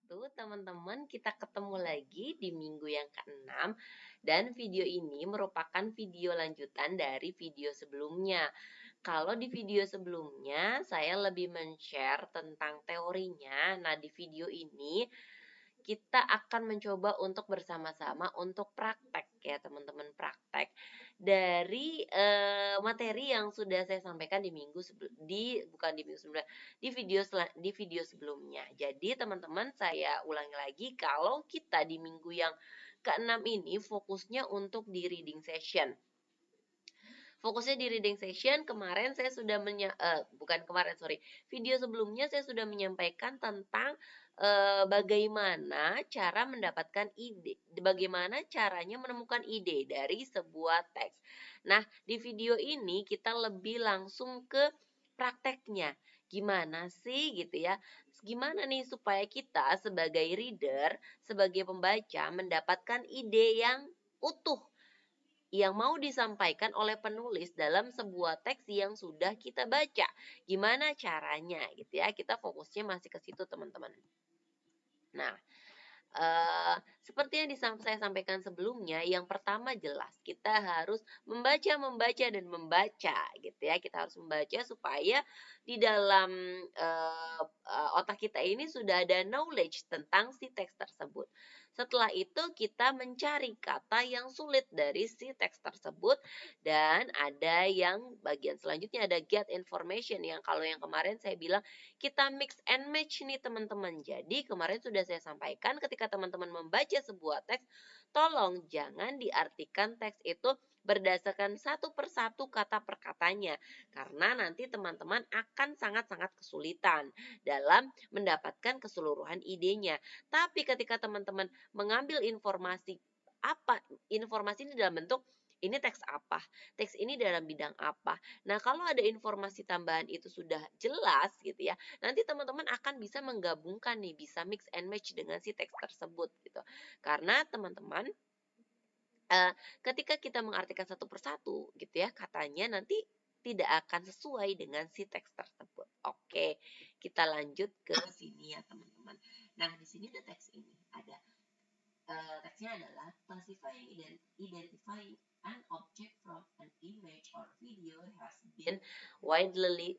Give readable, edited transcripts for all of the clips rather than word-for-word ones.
Teman-teman, kita ketemu lagi di minggu yang ke-6 dan video ini merupakan video lanjutan dari video sebelumnya. Kalau di video sebelumnya saya lebih men-share tentang teorinya. Nah, di video ini kita akan mencoba untuk bersama-sama untuk praktek ya teman-teman, praktek dari materi yang sudah saya sampaikan di minggu di bukan di minggu sebelumnya, di video sebelumnya. Jadi teman-teman, saya ulangi lagi, kalau kita di minggu yang keenam ini fokusnya untuk di reading session. Fokusnya di reading session. Kemarin saya sudah bukan kemarin, sorry. Video sebelumnya saya sudah menyampaikan tentang bagaimana cara mendapatkan ide, bagaimana caranya menemukan ide dari sebuah teks. Nah, di video ini kita lebih langsung ke prakteknya. Gimana sih gitu ya? Gimana nih supaya kita sebagai reader, sebagai pembaca mendapatkan ide yang utuh yang mau disampaikan oleh penulis dalam sebuah teks yang sudah kita baca. Gimana caranya gitu ya? Kita fokusnya masih ke situ, teman-teman. Nah, seperti yang saya sampaikan sebelumnya, yang pertama jelas kita harus membaca dan membaca gitu ya. Kita harus membaca supaya di dalam otak kita ini sudah ada knowledge tentang si teks tersebut. Setelah itu kita mencari kata yang sulit dari si teks tersebut, dan ada yang bagian selanjutnya ada get information, yang kalau yang kemarin saya bilang kita mix and match nih teman-teman. Jadi kemarin sudah saya sampaikan, ketika teman-teman membaca sebuah teks, tolong jangan diartikan teks itu berdasarkan satu persatu kata per katanya, karena nanti teman-teman akan sangat-sangat kesulitan dalam mendapatkan keseluruhan idenya. Tapi ketika teman-teman mengambil informasi informasi ini dalam bentuk ini teks apa, teks ini dalam bidang apa. Nah, kalau ada informasi tambahan itu sudah jelas gitu ya, nanti teman-teman akan bisa menggabungkan nih, bisa mix and match dengan si teks tersebut gitu. Karena teman-teman, ketika kita mengartikan satu persatu gitu ya, katanya nanti tidak akan sesuai dengan si teks tersebut. Oke, kita lanjut ke sini ya teman-teman. Nah, di sini ada teks ini, ada teksnya adalah identifying an object from an image or video has been widely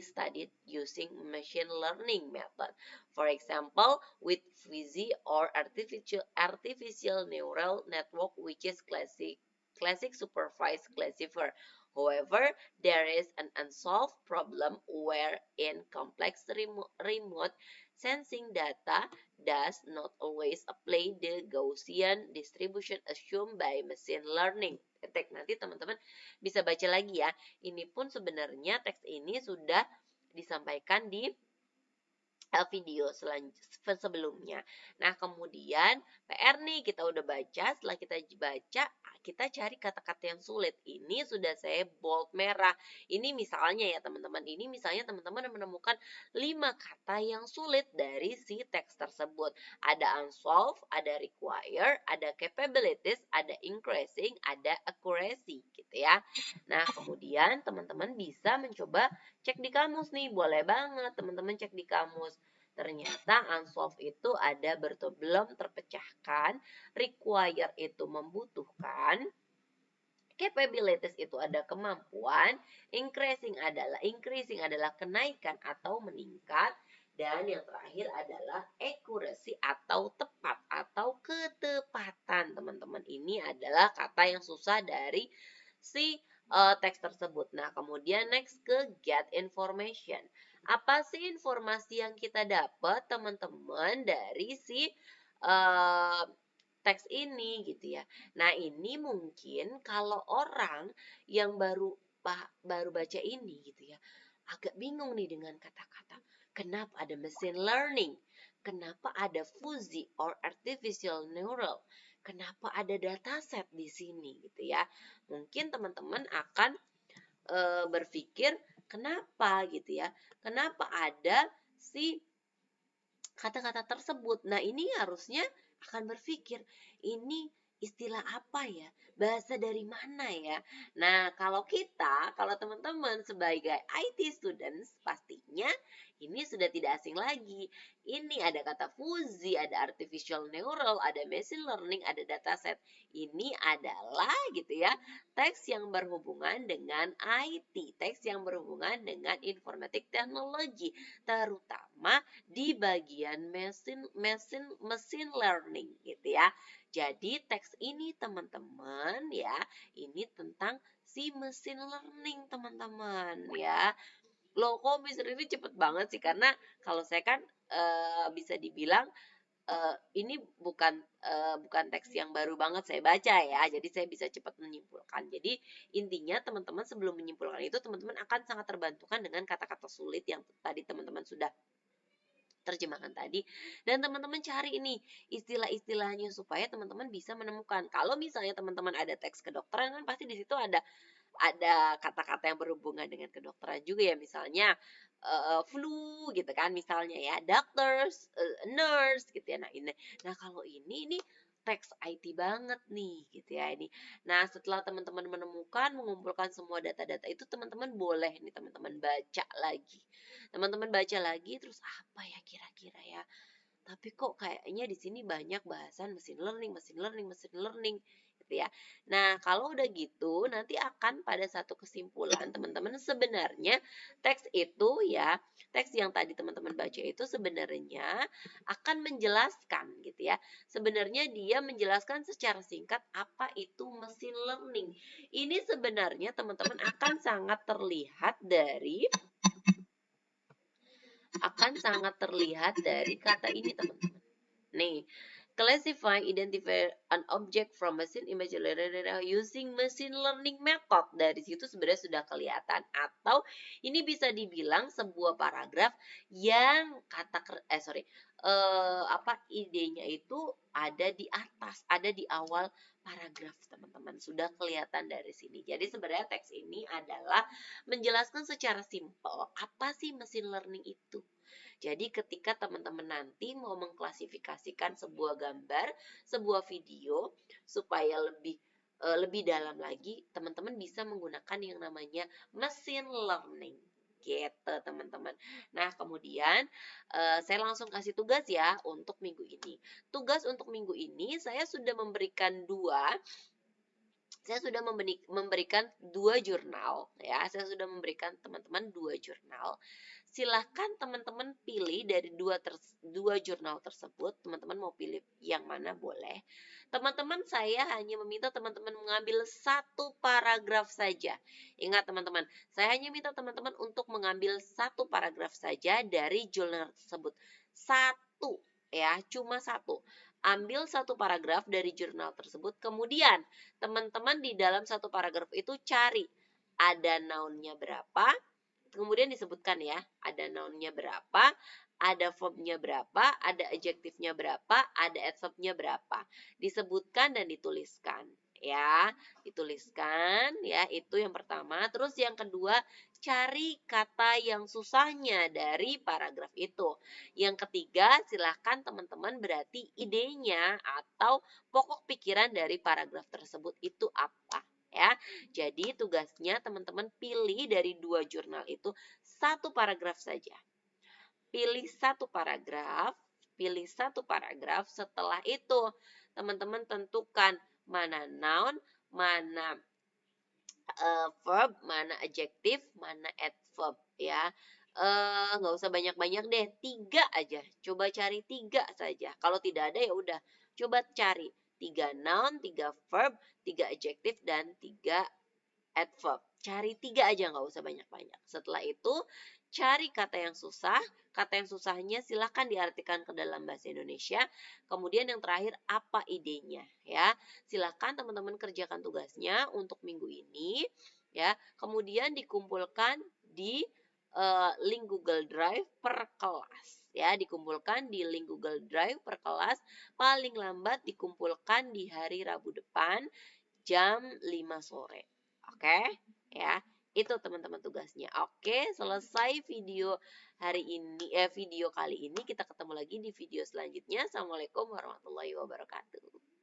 studied using machine learning method. For example, with fuzzy or artificial neural network, which is classic supervised classifier. However, there is an unsolved problem wherein complex remote sensing data does not always apply the Gaussian distribution assumed by machine learning. Nanti teman-teman bisa baca lagi ya. Ini pun sebenarnya teks ini sudah disampaikan di video sebelumnya. Nah, kemudian PR nih, kita udah baca. Setelah kita baca, kita cari kata-kata yang sulit. Ini sudah saya bold merah. Ini misalnya ya teman-teman, ini misalnya teman-teman menemukan 5 kata yang sulit dari si teks tersebut. Ada unsolved, ada require, ada capabilities, ada increasing, ada accuracy gitu ya. Nah, kemudian teman-teman bisa mencoba cek di kamus nih, boleh banget teman-teman cek di kamus. Ternyata unsolved itu ada belum terpecahkan, require itu membutuhkan, capabilities itu ada kemampuan, increasing adalah kenaikan atau meningkat, dan yang terakhir adalah accuracy atau tepat atau ketepatan. Teman-teman, ini adalah kata yang susah dari si teks tersebut. Nah, kemudian next ke get information. Apa sih informasi yang kita dapat teman-teman dari si teks ini gitu ya. Nah, ini mungkin kalau orang yang baru baca ini gitu ya, agak bingung nih dengan kata-kata. Kenapa ada machine learning? Kenapa ada fuzzy or artificial neural? Kenapa ada dataset di sini gitu ya? Mungkin teman-teman akan berpikir kenapa gitu ya? Kenapa ada si kata-kata tersebut? Nah, ini harusnya akan berpikir, ini istilah apa ya? Bahasa dari mana ya? Nah, kalau teman-teman sebagai IT students, pastinya ini sudah tidak asing lagi. Ini ada kata fuzi, ada artificial neural, ada machine learning, ada dataset. Ini adalah gitu ya, teks yang berhubungan dengan IT, teks yang berhubungan dengan informatik teknologi, terutama di bagian machine learning gitu ya. Jadi teks ini teman-teman ya, ini tentang si machine learning teman-teman ya. Loh kok Miss Riri cepet banget sih? Karena kalau saya kan bisa dibilang ini bukan teks yang baru banget saya baca ya, jadi saya bisa cepat menyimpulkan. Jadi intinya teman-teman sebelum menyimpulkan itu teman-teman akan sangat terbantukan dengan kata-kata sulit yang tadi teman-teman sudah terjemahkan tadi, dan teman-teman cari ini istilah-istilahnya supaya teman-teman bisa menemukan. Kalau misalnya teman-teman ada teks kedokteran kan pasti di situ ada kata-kata yang berhubungan dengan kedokteran juga ya, misalnya flu gitu kan misalnya ya, doctors, nurse gitu ya. Nah kalau ini teks IT banget nih gitu ya ini. Nah setelah teman-teman menemukan, mengumpulkan semua data-data itu, teman-teman boleh nih teman-teman baca lagi. Teman-teman baca lagi terus apa ya kira-kira ya? Tapi kok kayaknya di sini banyak bahasan machine learning gitu ya. Nah, kalau udah gitu nanti akan pada satu kesimpulan teman-teman sebenarnya teks itu ya, teks yang tadi teman-teman baca itu sebenarnya akan menjelaskan gitu ya. Sebenarnya dia menjelaskan secara singkat apa itu machine learning. Ini sebenarnya teman-teman akan sangat terlihat dari kata ini teman-teman. Nih, classify, identify an object from machine image using machine learning method. Dari situ sebenarnya sudah kelihatan. Atau ini bisa dibilang sebuah paragraf yang idenya itu ada di atas, ada di awal paragraf teman-teman. Sudah kelihatan dari sini. Jadi sebenarnya teks ini adalah menjelaskan secara simpel apa sih machine learning itu. Jadi ketika teman-teman nanti mau mengklasifikasikan sebuah gambar, sebuah video supaya lebih dalam lagi, teman-teman bisa menggunakan yang namanya machine learning. Gitu teman-teman. Nah kemudian saya langsung kasih tugas ya untuk minggu ini. Tugas untuk minggu ini saya sudah memberikan memberikan dua jurnal ya. Saya sudah memberikan teman-teman dua jurnal. Silahkan teman-teman pilih dari dua jurnal tersebut. Teman-teman mau pilih yang mana boleh. Teman-teman, saya hanya meminta teman-teman mengambil satu paragraf saja. Ingat teman-teman, saya hanya minta teman-teman untuk mengambil satu paragraf saja dari jurnal tersebut. Satu ya, cuma satu. Ambil satu paragraf dari jurnal tersebut, kemudian teman-teman di dalam satu paragraf itu cari ada noun-nya berapa, kemudian disebutkan ya, ada noun-nya berapa, ada verb-nya berapa, ada adjektifnya berapa, ada adverb-nya berapa. Disebutkan dan dituliskan ya, dituliskan ya, itu yang pertama. Terus yang kedua, cari kata yang susahnya dari paragraf itu. Yang ketiga, silahkan teman-teman berarti idenya atau pokok pikiran dari paragraf tersebut itu apa ya. Jadi tugasnya teman-teman pilih dari dua jurnal itu satu paragraf saja. Pilih satu paragraf, setelah itu teman-teman tentukan mana noun, mana verb, mana adjektif, mana adverb ya. Nggak usah banyak-banyak deh, 3 aja. Coba cari 3 saja. Kalau tidak ada ya udah, coba cari 3 noun, 3 verb, 3 adjektif, dan 3 adverb. Cari 3 aja, nggak usah banyak-banyak. Setelah itu, cari kata yang susah. Kata yang susahnya silahkan diartikan ke dalam bahasa Indonesia. Kemudian yang terakhir, apa idenya ya. Silahkan teman-teman kerjakan tugasnya untuk minggu ini ya. Kemudian dikumpulkan di link Google Drive per kelas ya, dikumpulkan di link Google Drive per kelas, paling lambat dikumpulkan di hari Rabu depan jam 5 sore. Oke, ya. Itu teman-teman tugasnya. Oke, selesai video video kali ini. Kita ketemu lagi di video selanjutnya. Assalamualaikum warahmatullahi wabarakatuh.